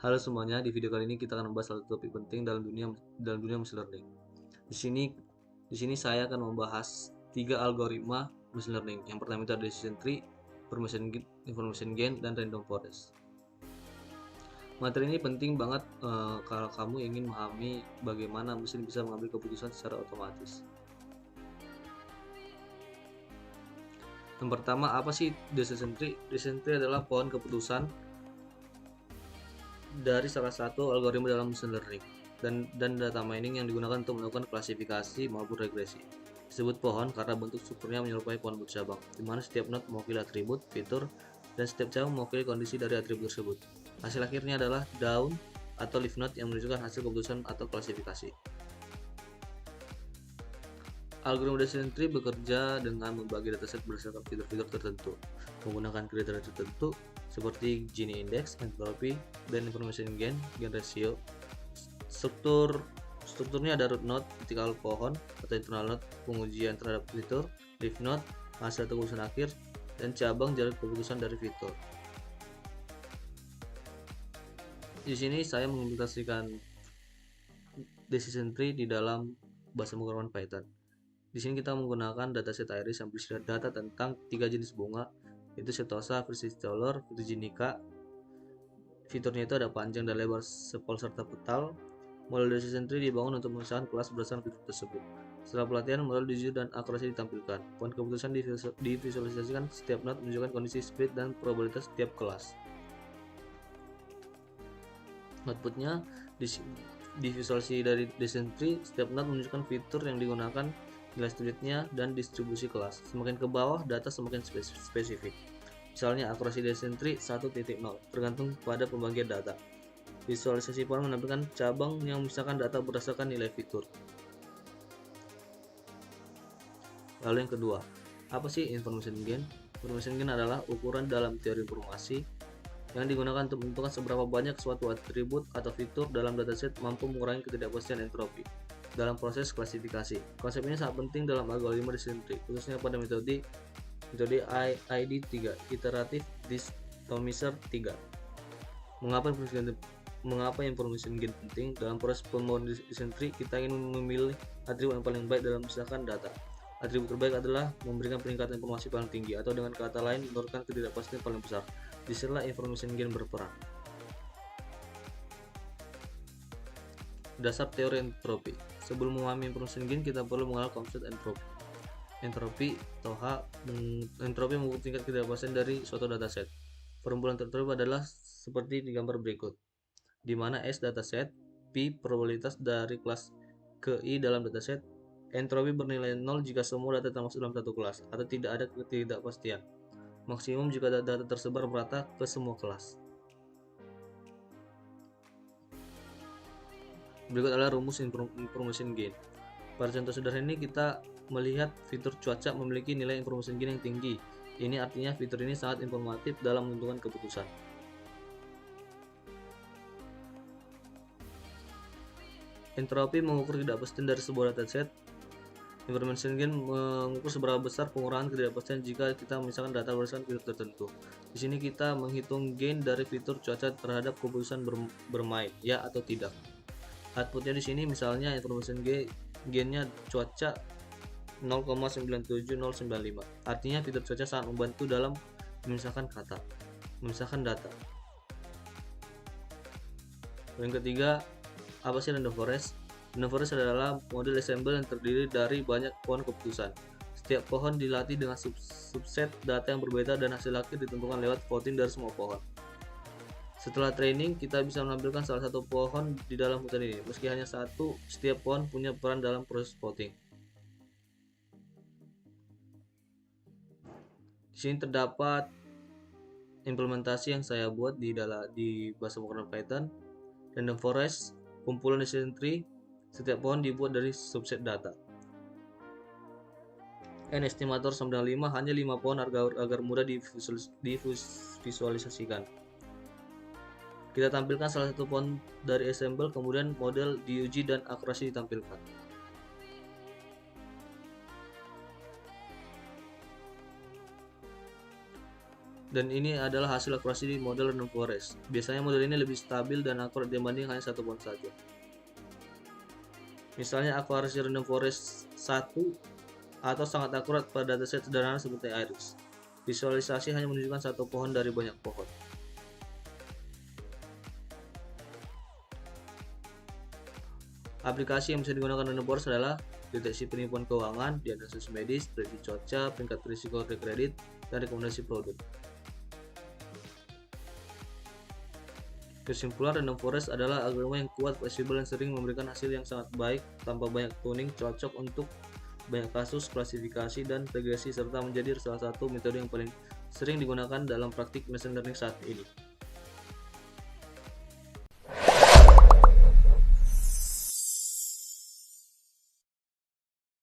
Halo semuanya, di video kali ini kita akan membahas satu topik penting dalam dunia machine learning. Di sini di sini saya akan membahas tiga algoritma machine learning. Yang pertama itu ada decision tree, information gain, dan random forest. Materi ini penting banget kalau kamu ingin memahami bagaimana mesin bisa mengambil keputusan secara otomatis. Yang pertama, apa sih decision tree? Decision tree adalah pohon keputusan dari salah satu algoritma dalam machine learning dan data mining yang digunakan untuk melakukan klasifikasi maupun regresi. Disebut pohon karena bentuk strukturnya menyerupai pohon bercabang, di mana setiap node mewakili atribut, fitur, dan setiap cabang mewakili kondisi dari atribut tersebut. Hasil akhirnya adalah daun atau leaf node yang menunjukkan hasil keputusan atau klasifikasi. Algoritma decision tree bekerja dengan membagi dataset berdasarkan fitur-fitur tertentu, menggunakan kriteria tertentu seperti Gini index, entropy, dan information gain ratio. Strukturnya ada root node, vertikal pohon atau internal node, pengujian terhadap fitur, leaf node, hasil keputusan akhir, dan cabang jarak keputusan dari fitur. Di sini saya mengimplementasikan decision tree di dalam bahasa pemrograman Python. Di sini kita menggunakan dataset iris yang berisi data tentang 3 jenis bunga, yaitu Setosa, Versicolor, Virginica. Fiturnya itu ada panjang dan lebar sepal serta petal. Model decision tree dibangun untuk memisahkan kelas berdasarkan fitur tersebut. Setelah pelatihan, model decision dan akurasi ditampilkan. Poin keputusan divisualisasikan, setiap node menunjukkan kondisi split dan probabilitas setiap kelas. Outputnya di visualisasi dari decision tree, setiap node menunjukkan fitur yang digunakan, nilai splitnya, dan distribusi kelas. Semakin ke bawah, data semakin spesifik. Misalnya, akurasi decision tree 1.0 tergantung pada pembagian data. Visualisasi pohon menampilkan cabang yang memisahkan data berdasarkan nilai fitur. Lalu yang kedua, apa sih information gain? Information gain adalah ukuran dalam teori informasi yang digunakan untuk menentukan seberapa banyak suatu atribut atau fitur dalam dataset mampu mengurangi ketidakpastian entropi dalam proses klasifikasi. Konsep ini sangat penting dalam algoritma decision tree, khususnya pada metode ID3, Iterative Distomizer 3. Mengapa information gain penting? Dalam proses pembangunan decision tree, kita ingin memilih atribut yang paling baik dalam memisahkan data. Atribut terbaik adalah memberikan peningkatan informasi paling tinggi, atau dengan kata lain, menurunkan ketidakpastian paling besar. Disinilah information gain berperan. Dasar teori entropi. Sebelum memahami information gain, kita perlu mengenal konsep entropi. Entropi mengukur tingkat ketidakpastian dari suatu dataset. Perumulan entropi adalah seperti di gambar berikut, di mana S dataset, P probabilitas dari kelas ke I dalam dataset. Entropi bernilai 0 jika semua data termasuk dalam satu kelas, atau tidak ada ketidakpastian. Maksimum jika data tersebar merata ke semua kelas. Berikut adalah rumus information gain. Pada contoh sederhana ini kita melihat fitur cuaca memiliki nilai information gain yang tinggi. Ini artinya fitur ini sangat informatif dalam menentukan keputusan. Entropi mengukur ketidakpastian dari sebuah dataset. Information gain mengukur seberapa besar pengurangan ketidakpastian jika kita memisahkan data berdasarkan fitur tertentu. Di sini kita menghitung gain dari fitur cuaca terhadap keputusan bermain, ya atau tidak. Outputnya di sini misalnya information gainnya cuaca 0,97095. Artinya fitur cuaca sangat membantu dalam memisahkan data. Yang ketiga, apa sih random forest? Random forest adalah model ensemble yang terdiri dari banyak pohon keputusan. Setiap pohon dilatih dengan subset data yang berbeda dan hasil akhir ditentukan lewat voting dari semua pohon. Setelah training, kita bisa menampilkan salah satu pohon di dalam hutan ini. Meski hanya satu, setiap pohon punya peran dalam proses voting. Di sini terdapat implementasi yang saya buat di bahasa pemrograman Python. Random forest, kumpulan decision tree. Setiap pohon dibuat dari subset data. N estimator 95, hanya 5 pohon agar mudah divisualisasikan. Kita tampilkan salah satu pohon dari ensemble, kemudian model diuji dan akurasi ditampilkan. Dan ini adalah hasil akurasi di model random forest. Biasanya model ini lebih stabil dan akurat dibanding hanya satu pohon saja. Misalnya akurasi random forest 1 atau sangat akurat pada dataset sederhana seperti iris. Visualisasi hanya menunjukkan satu pohon dari banyak pohon. Aplikasi yang bisa digunakan random forest adalah deteksi penipuan keuangan, diagnosis medis, prediksi cuaca, peringkat risiko kredit, dan rekomendasi produk. Kesimpulan, random forest adalah algoritma yang kuat, fleksibel, dan sering memberikan hasil yang sangat baik tanpa banyak tuning, cocok untuk banyak kasus, klasifikasi, dan regresi, serta menjadi salah satu metode yang paling sering digunakan dalam praktik machine learning saat ini.